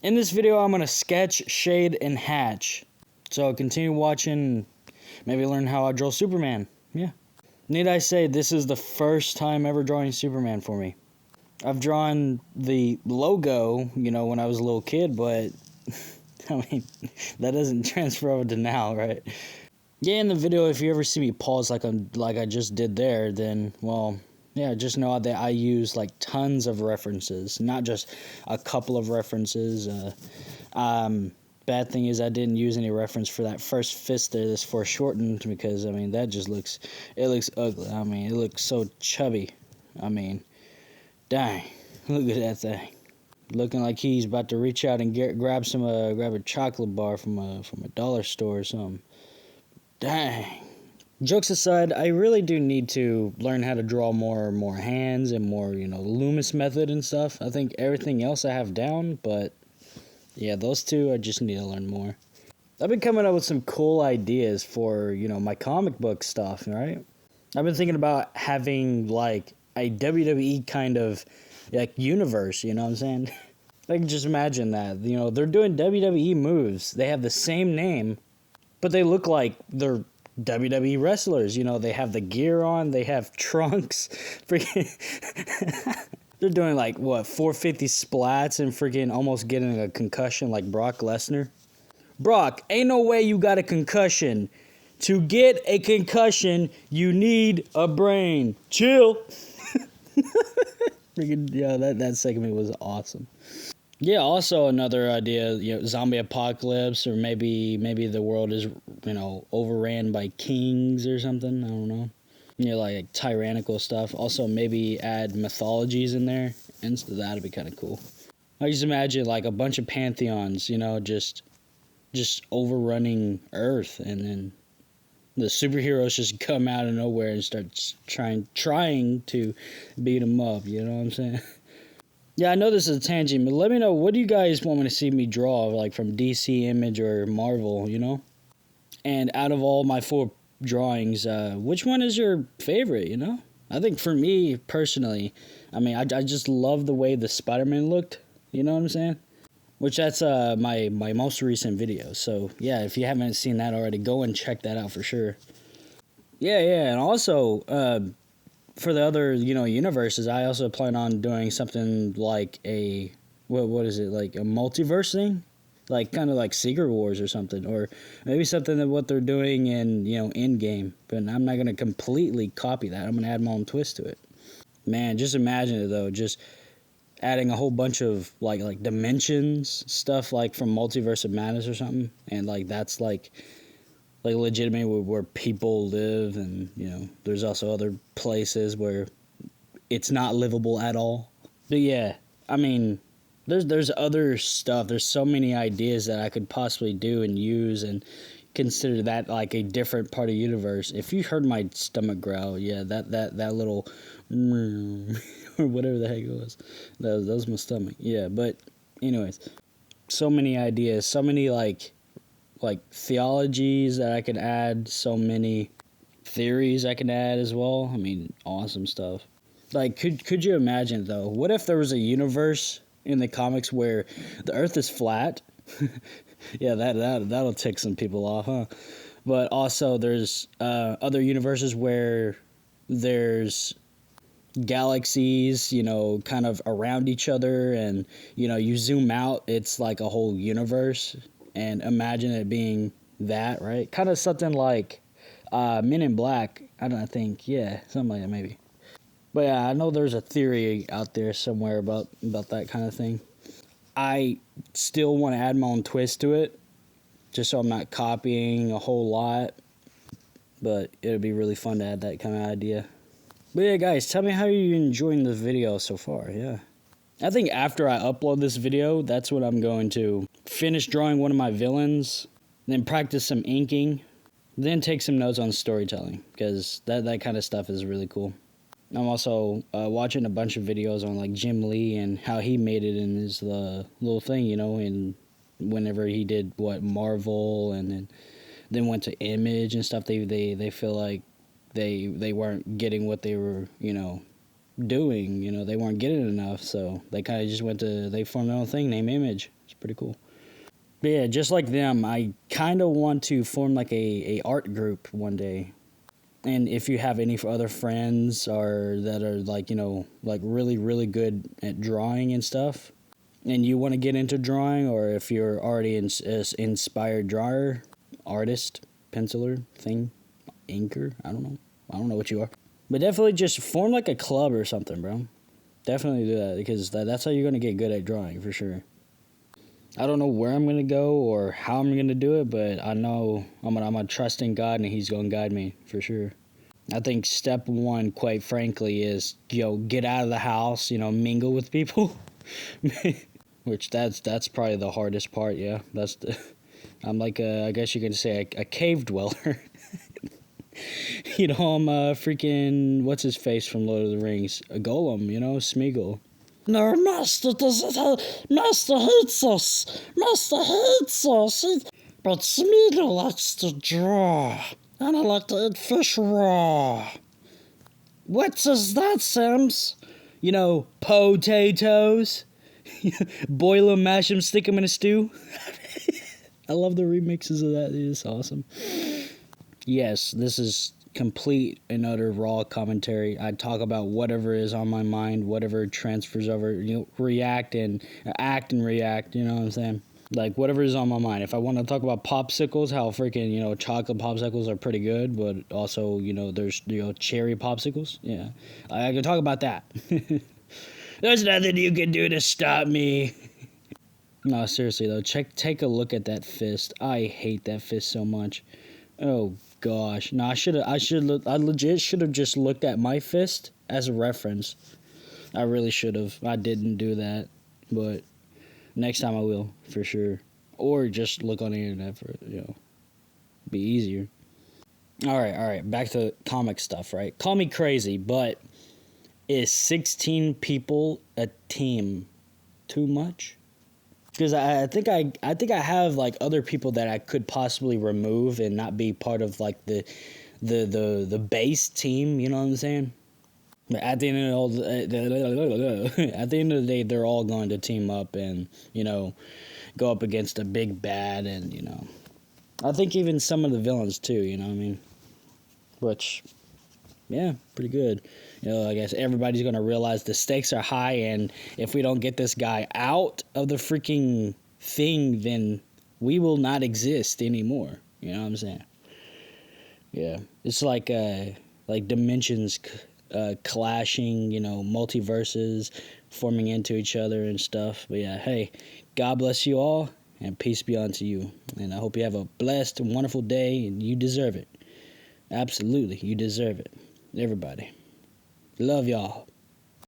In this video, I'm going to sketch, shade, and hatch. So continue watching, maybe learn how I draw Superman. Yeah. Need I say, this is the first time ever drawing Superman for me. I've drawn the logo, when I was a little kid, but I mean, that doesn't transfer over to now, right? Yeah, in the video, if you ever see me pause like I just did there, then, well, yeah, just know that I use like tons of references, not just a couple of references. Bad thing is I didn't use any reference for that first fist there that's foreshortened because, I mean, that just looks ugly. I mean, it looks so chubby. I mean, dang, look at that thing. Looking like he's about to reach out and grab a chocolate bar from a dollar store or something. Dang. Jokes aside, I really do need to learn how to draw more hands and more, Loomis method and stuff. I think everything else I have down, but yeah, those two I just need to learn more. I've been coming up with some cool ideas for, my comic book stuff, right? I've been thinking about having like a WWE kind of like universe, you know what I'm saying? I can just imagine that, they're doing WWE moves. They have the same name, but they look like they're WWE wrestlers. They have the gear on, they have trunks. Freaking they're doing like, 450 splats and freaking almost getting a concussion like Brock Lesnar. Brock, ain't no way you got a concussion. To get a concussion, you need a brain. Chill. Freaking, yeah, that segment was awesome. Yeah, also another idea, zombie apocalypse, or maybe the world is, overran by kings or something. I don't know. Like tyrannical stuff. Also, maybe add mythologies in there, and so that'd be kind of cool. I just imagine like a bunch of pantheons, just overrunning Earth, and then the superheroes just come out of nowhere and start trying to beat them up. You know what I'm saying? Yeah, I know this is a tangent, but let me know, what do you guys want me to see me draw, like from DC, Image, or Marvel, And out of all my 4 drawings, which one is your favorite, I think for me, personally, I mean, I just love the way the Spider-Man looked, you know what I'm saying? Which that's my most recent video, so yeah, if you haven't seen that already, go and check that out for sure. Yeah, and also, for the other, universes, I also plan on doing something like a, what is it, like a multiverse thing? Like, kind of like Secret Wars or something, or maybe something that what they're doing in, Endgame, but I'm not going to completely copy that. I'm going to add my own twist to it. Man, just imagine it, though, just adding a whole bunch of, like dimensions, stuff, like from Multiverse of Madness or something, and, like, that's, like legitimately where people live, and there's also other places where it's not livable at all. But yeah, I mean, there's other stuff. There's so many ideas that I could possibly do and use and consider that like a different part of the universe. If you heard my stomach growl, yeah, that little or whatever the heck it was, that was my stomach. Yeah, but anyways, so many ideas, so many like theologies that I could add, so many theories I could add as well. I mean, awesome stuff. Like, could you imagine, though, what if there was a universe in the comics where the Earth is flat? Yeah, that'll tick some people off, huh? But also, there's other universes where there's galaxies, kind of around each other, and, you zoom out, it's like a whole universe. And imagine it being that, right? Kind of something like Men in Black. I don't think, yeah, something like that maybe. But yeah, I know there's a theory out there somewhere about that kind of thing. I still want to add my own twist to it, just so I'm not copying a whole lot. But it'd be really fun to add that kind of idea. But yeah, guys, tell me how you're enjoying the video so far, yeah. I think after I upload this video, that's what I'm going to finish drawing one of my villains, then practice some inking, then take some notes on storytelling, because that kind of stuff is really cool. I'm also watching a bunch of videos on like Jim Lee and how he made it in his little thing, and whenever he did Marvel and then went to Image and stuff, they feel like they weren't getting what they were, doing, they weren't getting enough, so they kind of just they formed their own thing named Image. It's pretty cool. But yeah, just like them, I kind of want to form like a art group one day. And if you have any other friends or that are like, like really, really good at drawing and stuff, and you want to get into drawing, or if you're already an inspired drawer, artist, penciler, thing, inker, I don't know what you are. But definitely just form like a club or something, bro. Definitely do that, because that's how you're going to get good at drawing, for sure. I don't know where I'm going to go or how I'm going to do it, but I know I'm gonna trust in God, and He's going to guide me, for sure. I think step one, quite frankly, is, get out of the house, mingle with people. Which that's probably the hardest part, yeah. I'm like I guess you could say a cave dweller. I'm a freaking, what's his face from Lord of the Rings? A Golem, Smeagol. No, Master Master hates us. Master hates us. But Smeagol likes to draw. And I like to eat fish raw. What is that, Sims? Potatoes. Boil them, mash them, stick them in a stew. I love the remixes of that. It's awesome. Yes, this is complete and utter raw commentary. I talk about whatever is on my mind, whatever transfers over, react and act and react, you know what I'm saying? Like, whatever is on my mind. If I want to talk about popsicles, how freaking, chocolate popsicles are pretty good, but also, there's, cherry popsicles. Yeah, I can talk about that. There's nothing you can do to stop me. No, seriously, though, take a look at that fist. I hate that fist so much. Oh, gosh. No, I legit should have just looked at my fist as a reference. I really should have. I didn't do that, but next time I will, for sure. Or just look on the internet for it, be easier. All right, back to comic stuff, right? Call me crazy, but is 16 people a team too much? Because I think I have like other people that I could possibly remove and not be part of like the base team. You know what I'm saying? But at the end of the day, they're all going to team up and go up against a big bad, and I think even some of the villains too. You know what I mean? Which, yeah, pretty good. I guess everybody's going to realize the stakes are high, and if we don't get this guy out of the freaking thing, then we will not exist anymore. You know what I'm saying? Yeah. It's like dimensions clashing, multiverses forming into each other and stuff. But yeah, hey, God bless you all, and peace be unto you. And I hope you have a blessed and wonderful day, and you deserve it. Absolutely, you deserve it. Everybody. Love y'all.